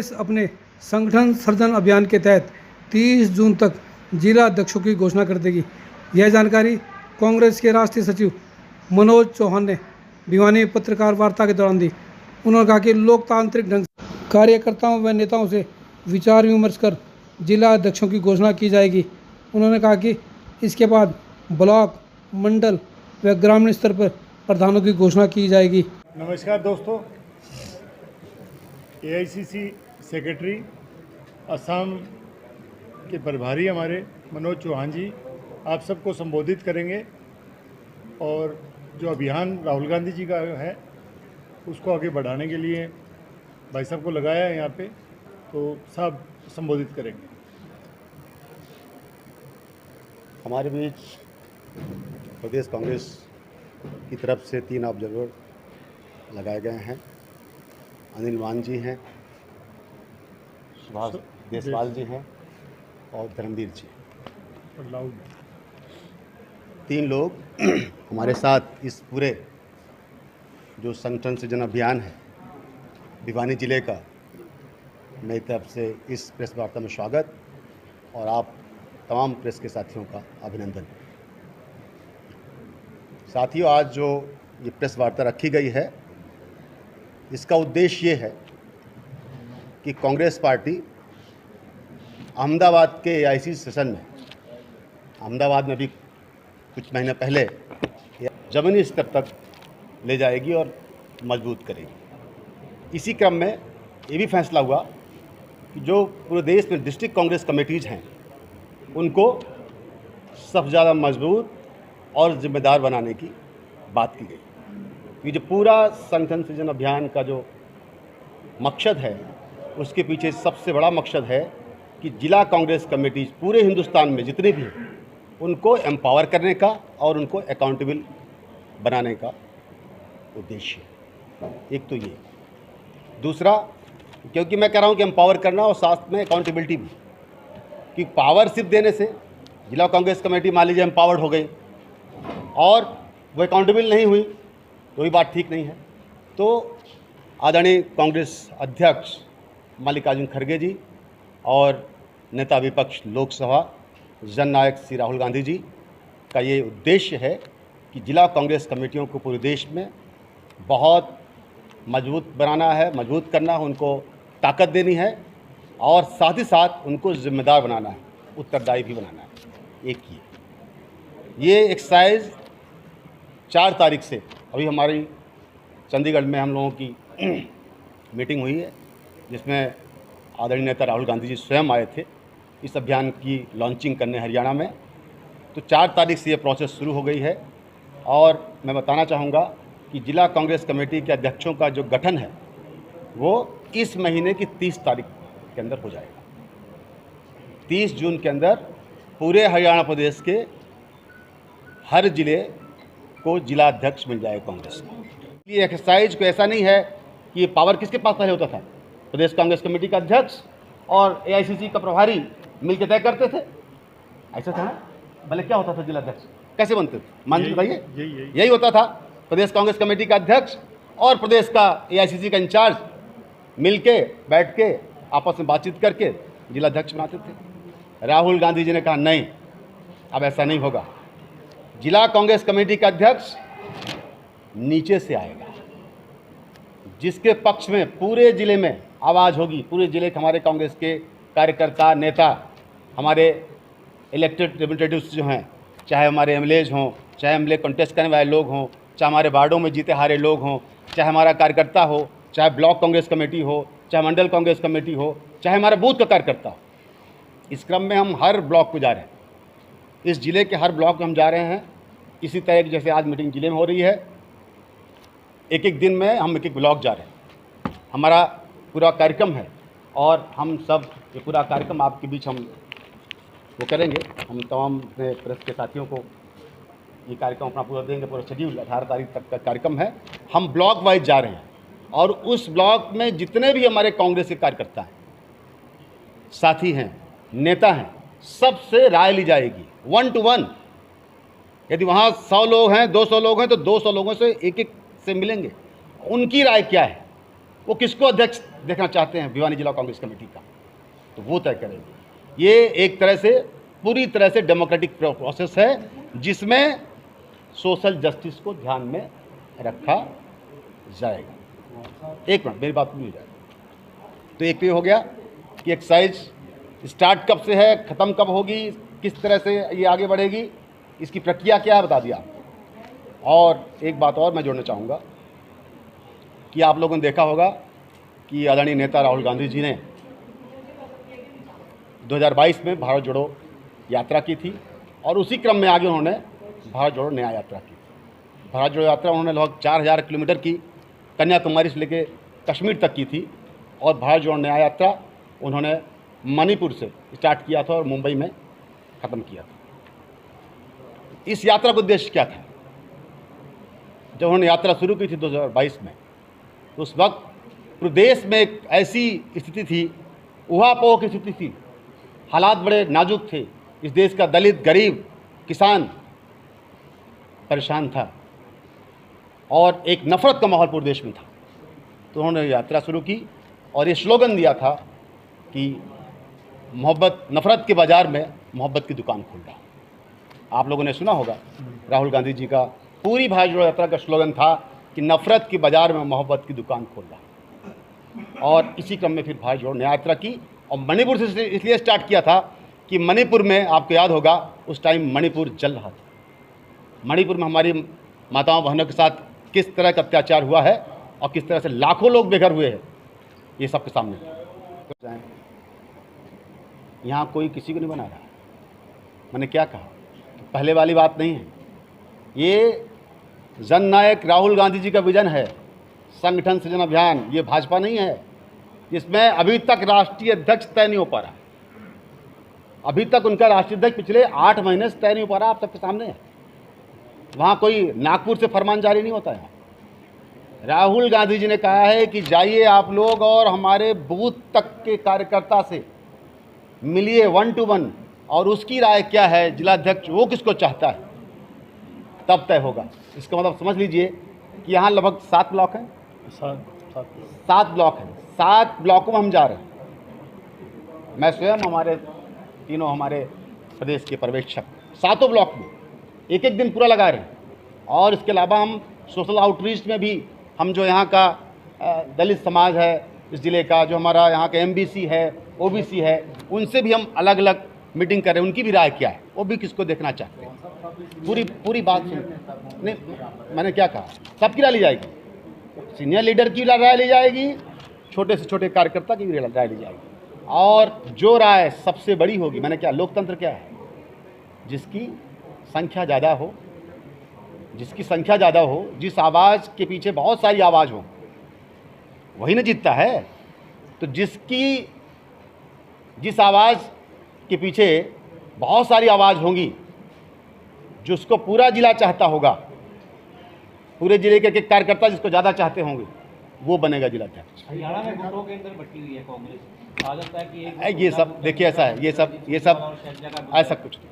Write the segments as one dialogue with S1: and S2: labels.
S1: कांग्रेस अपने संगठन सृजन अभियान के तहत 30 जून तक जिला अध्यक्षों की घोषणा कर देगी। यह जानकारी कांग्रेस के राष्ट्रीय सचिव मनोज चौहान ने भिवानी में पत्रकार वार्ता के दौरान दी। उन्होंने कहा कि लोकतांत्रिक ढंग से कार्यकर्ताओं व नेताओं से विचार विमर्श कर जिला अध्यक्षों की घोषणा की जाएगी। उन्होंने कहा कि इसके बाद ब्लॉक, मंडल व ग्रामीण स्तर पर प्रधानों की घोषणा की जाएगी।
S2: नमस्कार दोस्तों, एआईसीसी सेक्रेटरी असम के प्रभारी हमारे मनोज चौहान जी आप सबको संबोधित करेंगे और जो अभियान राहुल गांधी जी का है उसको आगे बढ़ाने के लिए भाई साहब को लगाया है यहाँ पे, तो सब संबोधित करेंगे।
S3: हमारे बीच प्रदेश कांग्रेस की तरफ से 3 ऑब्जर्वर लगाए गए हैं। अनिल मान जी हैं, सुभाष देसवाल जी हैं और धर्मवीर जी। 3 लोग हमारे साथ इस पूरे जो संगठन सृजन अभियान है भिवानी जिले का, मेरी तरफ से इस प्रेस वार्ता में स्वागत और आप तमाम प्रेस के साथियों का अभिनंदन। साथियों, आज जो ये प्रेस वार्ता रखी गई है इसका उद्देश्य ये है कि कांग्रेस पार्टी अहमदाबाद के एआईसीसी सेशन में, अहमदाबाद में भी कुछ महीने पहले ज़मीनी स्तर तक ले जाएगी और मजबूत करेगी। इसी क्रम में ये भी फैसला हुआ कि जो पूरे देश में डिस्ट्रिक्ट कांग्रेस कमेटीज़ हैं उनको सबसे ज़्यादा मजबूत और जिम्मेदार बनाने की बात की गई। ये जो पूरा संगठन सृजन अभियान का जो मकसद है उसके पीछे सबसे बड़ा मकसद है कि जिला कांग्रेस कमेटीज पूरे हिंदुस्तान में जितने भी हैं उनको एम्पावर करने का और उनको अकाउंटेबल बनाने का उद्देश्य है। एक तो ये, दूसरा क्योंकि मैं कह रहा हूँ कि एम्पावर करना और साथ में अकाउंटेबिलिटी भी, कि पावर सिर्फ देने से जिला कांग्रेस कमेटी मान लीजिए एम्पावर्ड हो गई और वो अकाउंटेबल नहीं हुई तो ये बात ठीक नहीं है। तो आदरणीय कांग्रेस अध्यक्ष मल्लिकार्जुन खड़गे जी और नेता विपक्ष लोकसभा जननायक श्री राहुल गांधी जी का ये उद्देश्य है कि जिला कांग्रेस कमेटियों को पूरे देश में बहुत मजबूत बनाना है, मजबूत करना है, उनको ताकत देनी है और साथ ही साथ उनको जिम्मेदार बनाना है, उत्तरदायी भी बनाना है। एक ये एक्सरसाइज 4 तारीख से अभी हमारी चंडीगढ़ में हम लोगों की मीटिंग हुई है जिसमें आदरणीय नेता राहुल गांधी जी स्वयं आए थे इस अभियान की लॉन्चिंग करने हरियाणा में। तो 4 तारीख से ये प्रोसेस शुरू हो गई है और मैं बताना चाहूँगा कि जिला कांग्रेस कमेटी के अध्यक्षों का जो गठन है वो इस महीने की 30 तारीख के अंदर हो जाएगा। 30 जून के अंदर पूरे हरियाणा प्रदेश के हर जिले को जिला अध्यक्ष मिल जाएगा कांग्रेस का। ये एक्सरसाइज को ऐसा नहीं है कि ये पावर किसके पास पहले होता था, प्रदेश कांग्रेस कमेटी का अध्यक्ष और एआईसीसी का प्रभारी मिलकर तय करते थे, ऐसा था ना? भले क्या होता था जिला अध्यक्ष कैसे बनते थे, मान लीजिए भाई यही होता था। प्रदेश कांग्रेस कमेटी का अध्यक्ष और प्रदेश का एआईसीसी का इंचार्ज मिलके बैठ के आपस में बातचीत करके जिला अध्यक्ष बनाते थे। राहुल गांधी जी ने कहा नहीं, अब ऐसा नहीं होगा, जिला कांग्रेस कमेटी का अध्यक्ष नीचे से आएगा, जिसके पक्ष में पूरे जिले में आवाज़ होगी। पूरे जिले के हमारे कांग्रेस के कार्यकर्ता, नेता, हमारे इलेक्टेड रिप्रेजेंटेटिव्स जो हैं, चाहे हमारे एमएलएज हों, चाहे एमएलए कंटेस्ट करने वाले लोग हों, चाहे हमारे वार्डों में जीते हारे लोग हों, चाहे हमारा कार्यकर्ता हो, चाहे ब्लॉक कांग्रेस कमेटी हो, चाहे मंडल कांग्रेस कमेटी हो, चाहे हमारा बूथ का कार्यकर्ता हो। इस क्रम में हम हर ब्लॉक को जा रहे हैं, इस ज़िले के हर ब्लॉक में हम जा रहे हैं। इसी तरह की जैसे आज मीटिंग ज़िले में हो रही है, एक एक दिन में हम एक एक ब्लॉक जा रहे हैं। हमारा पूरा कार्यक्रम है और हम सब ये पूरा कार्यक्रम आपके बीच हम वो करेंगे। हम तमाम अपने प्रेस के साथियों को ये कार्यक्रम अपना पूरा देंगे। पूरा शेड्यूल 18 तारीख तक का कार्यक्रम है। हम ब्लॉक वाइज जा रहे हैं और उस ब्लॉक में जितने भी हमारे कांग्रेस के कार्यकर्ता हैं, साथी हैं, नेता हैं, सबसे राय ली जाएगी 1 to 1। यदि वहाँ 100 लोग हैं, 200 लोग हैं तो 200 लोगों से एक एक से मिलेंगे, उनकी राय क्या है वो किसको अध्यक्ष देखना चाहते हैं भिवानी जिला कांग्रेस कमेटी का, तो वो तय करेंगे। ये एक तरह से पूरी तरह से डेमोक्रेटिक प्रोसेस है जिसमें सोशल जस्टिस को ध्यान में रखा जाएगा। एक मिनट, मेरी बात नहीं जाएगी। तो एक तो ये हो गया कि एक्सरसाइज स्टार्ट कब से है, ख़त्म कब होगी, किस तरह से ये आगे बढ़ेगी, इसकी प्रक्रिया क्या है बता दिया। और एक बात और मैं जोड़ना चाहूँगा कि आप लोगों ने देखा होगा कि आदरणीय नेता राहुल गांधी जी ने 2022 में भारत जोड़ो यात्रा की थी और उसी क्रम में आगे उन्होंने भारत जोड़ो न्याय यात्रा की थी। भारत जोड़ो यात्रा उन्होंने लगभग 4000 किलोमीटर की कन्याकुमारी से लेकर कश्मीर तक की थी और भारत जोड़ो न्याय यात्रा उन्होंने मणिपुर से स्टार्ट किया था और मुंबई में ख़त्म किया था। इस यात्रा का उद्देश्य क्या था? जब उन्होंने यात्रा शुरू की थी 2022 में, तो उस वक्त प्रदेश में एक ऐसी स्थिति थी, उहापोह की स्थिति थी, हालात बड़े नाजुक थे। इस देश का दलित, गरीब, किसान परेशान था और एक नफरत का माहौल पूरे देश में था। तो उन्होंने यात्रा शुरू की और ये स्लोगन दिया था कि मोहब्बत, नफरत के बाज़ार में मोहब्बत की दुकान खोल रहा। आप लोगों ने सुना होगा राहुल गांधी जी का पूरी भारत जोड़ो यात्रा का स्लोगन था कि नफरत के बाज़ार में मोहब्बत की दुकान खोल रहा। और इसी क्रम में फिर भारत जोड़ो न्याय यात्रा की और मणिपुर से इसलिए स्टार्ट किया था कि मणिपुर में आपको याद होगा उस टाइम मणिपुर जल रहा था। मणिपुर में हमारी माताओं बहनों के साथ किस तरह का अत्याचार हुआ है और किस तरह से लाखों लोग बेघर हुए हैं, ये सबके सामने। यहाँ कोई किसी को नहीं बना रहा। मैंने क्या कहा, पहले वाली बात नहीं है। ये जननायक राहुल गांधी जी का विजन है, संगठन सृजन अभियान। ये भाजपा नहीं है जिसमें अभी तक राष्ट्रीय अध्यक्ष तय नहीं हो पा रहा। अभी तक उनका राष्ट्रीय अध्यक्ष पिछले 8 महीने से तय नहीं हो पा रहा। आप सबके सामने है। वहाँ कोई नागपुर से फरमान जारी नहीं होता है। राहुल गांधी जी ने कहा है कि जाइए आप लोग और हमारे बूथ तक के कार्यकर्ता से मिलिए 1 to 1 और उसकी राय क्या है, जिलाध्यक्ष वो किसको चाहता है, तब तय होगा। इसका मतलब समझ लीजिए कि यहाँ लगभग 7 ब्लॉक हैं। 7 ब्लॉक हैं। 7 ब्लॉकों में हम जा रहे हैं। मैं स्वयं, हमारे प्रदेश के पर्यवेक्षक 7 ब्लॉक में एक दिन पूरा लगा रहे हैं। और इसके अलावा हम सोशल आउटरीच में भी, हम जो यहाँ का दलित समाज है इस ज़िले का, जो हमारा यहाँ का MBC है, OBC है, उनसे भी हम अलग अलग मीटिंग कर रहे हैं। उनकी भी राय क्या है, वो भी किसको देखना चाहते हैं। पूरी बात सुन। नहीं, मैंने क्या कहा, सबकी राय ली जाएगी। सीनियर लीडर की राय ली जाएगी, छोटे से छोटे कार्यकर्ता की भी राय ली जाएगी। और जो राय सबसे बड़ी होगी, मैंने क्या, लोकतंत्र क्या है, जिसकी संख्या ज़्यादा हो, जिस आवाज़ के पीछे बहुत सारी आवाज़ हो, वही ना जीतता है। तो जिस आवाज़ के पीछे बहुत सारी आवाज़ होंगी, जिसको पूरा जिला चाहता होगा, पूरे जिले के कार्यकर्ता जिसको ज़्यादा चाहते होंगे, वो बनेगा जिलाध्यक्ष।
S4: हरियाणा में वोटों के अंदर बटी हुई है कांग्रेस। आ जाता है कि
S3: ये सब देखिए, ऐसा है, ये सब ऐसा कुछ नहीं।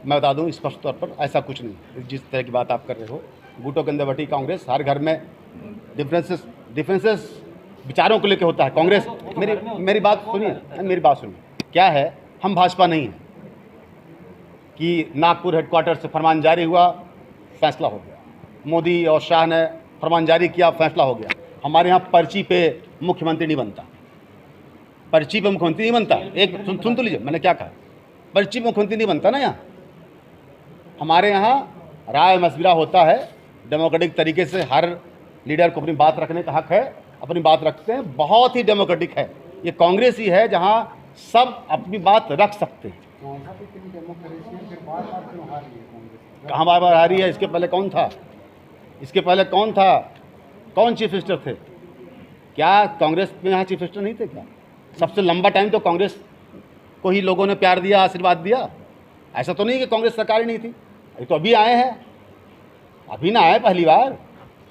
S3: मैं बता दूं स्पष्ट तौर पर, ऐसा कुछ नहीं। जिस तरह की बात आप कर रहे हो, गुटों के अंदर बटी कांग्रेस, हर घर में डिफरेंसेस विचारों को लेकर होता है। कांग्रेस, मेरी बात सुनिए, क्या है, हम भाजपा नहीं हैं कि नागपुर हेडक्वार्टर से फरमान जारी हुआ, फैसला हो गया, मोदी और शाह ने फरमान जारी किया, फैसला हो गया। हमारे यहाँ पर्ची पे मुख्यमंत्री नहीं बनता। पर्ची पे मुख्यमंत्री नहीं बनता। एक सुन तो लीजिए, मैंने क्या कहा, पर्ची पे मुख्यमंत्री नहीं बनता ना। यहाँ हमारे यहाँ राय मशविरा होता है डेमोक्रेटिक तरीके से। हर लीडर को अपनी बात रखने का हक है, अपनी बात रखते हैं, बहुत ही डेमोक्रेटिक है। ये कांग्रेस ही है जहाँ सब अपनी बात रख सकते हैं। कहाँ बार बार आ रही है? इसके पहले कौन था? कौन चीफ मिनिस्टर थे? क्या कांग्रेस में यहाँ चीफ मिनिस्टर नहीं थे क्या? सबसे लंबा टाइम तो कांग्रेस को ही लोगों ने प्यार दिया, आशीर्वाद दिया। ऐसा तो नहीं कि कांग्रेस सरकार ही नहीं थी। ये तो अभी आए हैं, अभी ना आए पहली बार।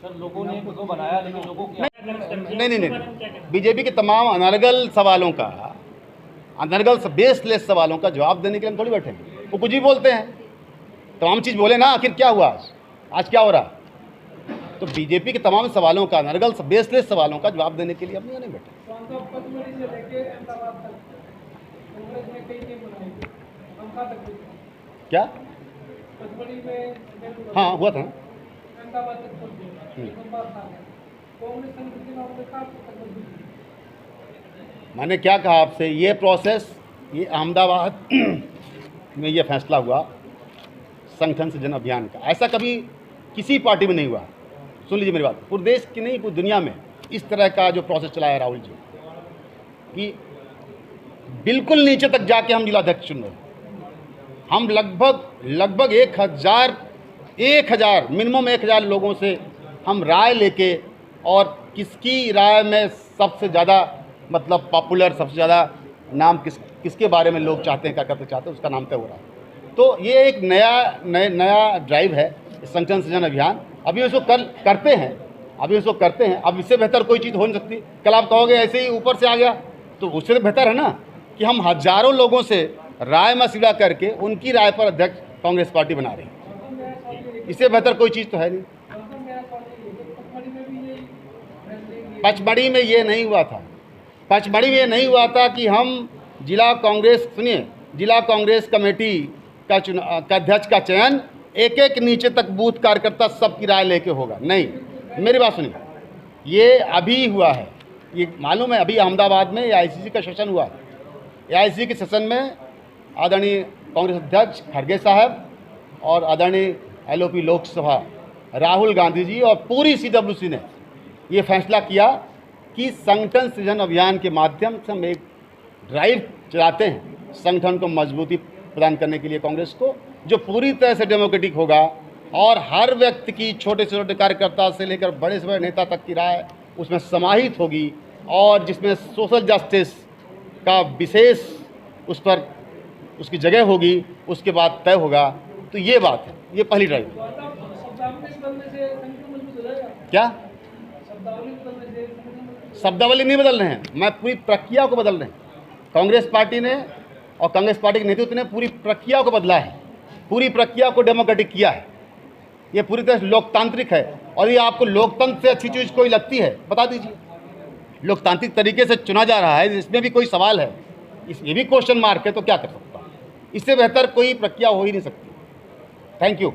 S4: सर, लोगों ने तो बनाया, लेकिन लोगों की
S3: नहीं। बीजेपी के तमाम अनर्गल सवालों का, बेसलेस सवालों का जवाब देने के लिए हम थोड़ी बैठे हैं। वो कुछ भी बोलते हैं, तमाम चीज़ बोले ना। आखिर क्या हुआ आज क्या हो रहा? तो बीजेपी के तमाम सवालों का, नरगल बेसलेस सवालों का जवाब देने के लिए हम यहाँ नहीं बैठे।
S1: पचमढ़ी से लेके अहमदाबाद तक कांग्रेस ने कई टीम बनाई, हमका तक
S3: क्या?
S1: पचमढ़ी में
S3: हाँ हुआ था।
S1: अहमदाबाद तक पहुंच गए, कांग्रेस संगठन ने आपने कहा
S3: मैंने क्या कहा आपसे, ये प्रोसेस, ये अहमदाबाद में ये फैसला हुआ संगठन सृजन अभियान का, ऐसा कभी किसी पार्टी में नहीं हुआ। सुन लीजिए मेरी बात, पूरे देश की नहीं, पूरी दुनिया में इस तरह का जो प्रोसेस चला है राहुल जी, कि बिल्कुल नीचे तक जाके हम जिलाध्यक्ष चुन रहे हैं। हम लगभग 1000 मिनिमम 1000 लोगों से हम राय लेके, और किसकी राय में सबसे ज़्यादा मतलब पॉपुलर, सबसे ज़्यादा नाम किसके बारे में लोग चाहते हैं, क्या करते चाहते हैं, उसका नाम तय हो रहा है। तो ये एक नया ड्राइव है संगठन सृजन अभियान। अभी इसको करते हैं। अब इससे बेहतर कोई चीज़ हो नहीं सकती। कल आप कहोगे ऐसे ही ऊपर से आ गया, तो उससे तो बेहतर है ना कि हम हजारों लोगों से राय मशविरा करके उनकी राय पर अध्यक्ष कांग्रेस पार्टी बना रही है। इससे बेहतर कोई चीज़ तो है नहीं। पचमढ़ी में ये नहीं हुआ था। पचमढ़ी में ये नहीं हुआ था कि हम जिला कांग्रेस कमेटी का अध्यक्ष का चयन एक नीचे तक बूथ कार्यकर्ता सबकी राय लेके होगा। नहीं, मेरी बात सुनिए, ये अभी हुआ है। ये मालूम है, अभी अहमदाबाद में AICC का सेशन हुआ। AICC के सेशन में आदरणीय कांग्रेस अध्यक्ष खड़गे साहब और आदरणीय LOP लोकसभा राहुल गांधी जी और पूरी CWC ने ये फैसला किया कि संगठन सृजन अभियान के माध्यम से हम एक ड्राइव चलाते हैं संगठन को मजबूती प्रदान करने के लिए कांग्रेस को, जो पूरी तरह से डेमोक्रेटिक होगा और हर व्यक्ति की, छोटे से छोटे कार्यकर्ता से लेकर बड़े से बड़े नेता तक की राय उसमें समाहित होगी, और जिसमें सोशल जस्टिस का विशेष उस पर उसकी जगह होगी, उसके बाद तय होगा। तो ये बात है, ये पहली ड्राइव। क्या शब्दावली नहीं बदल रहे हैं, मैं पूरी प्रक्रिया को बदल रहे हैं। कांग्रेस पार्टी ने और कांग्रेस पार्टी के नेतृत्व ने पूरी प्रक्रिया को बदला है, पूरी प्रक्रिया को डेमोक्रेटिक किया है। ये पूरी तरह से लोकतांत्रिक है। और ये आपको लोकतंत्र से अच्छी चीज़ कोई लगती है बता दीजिए। लोकतांत्रिक तरीके से चुना जा रहा है, इसमें भी कोई सवाल है, ये भी क्वेश्चन मार्क है, तो क्या कर सकता है। इससे बेहतर कोई प्रक्रिया हो ही नहीं सकती। Thank you.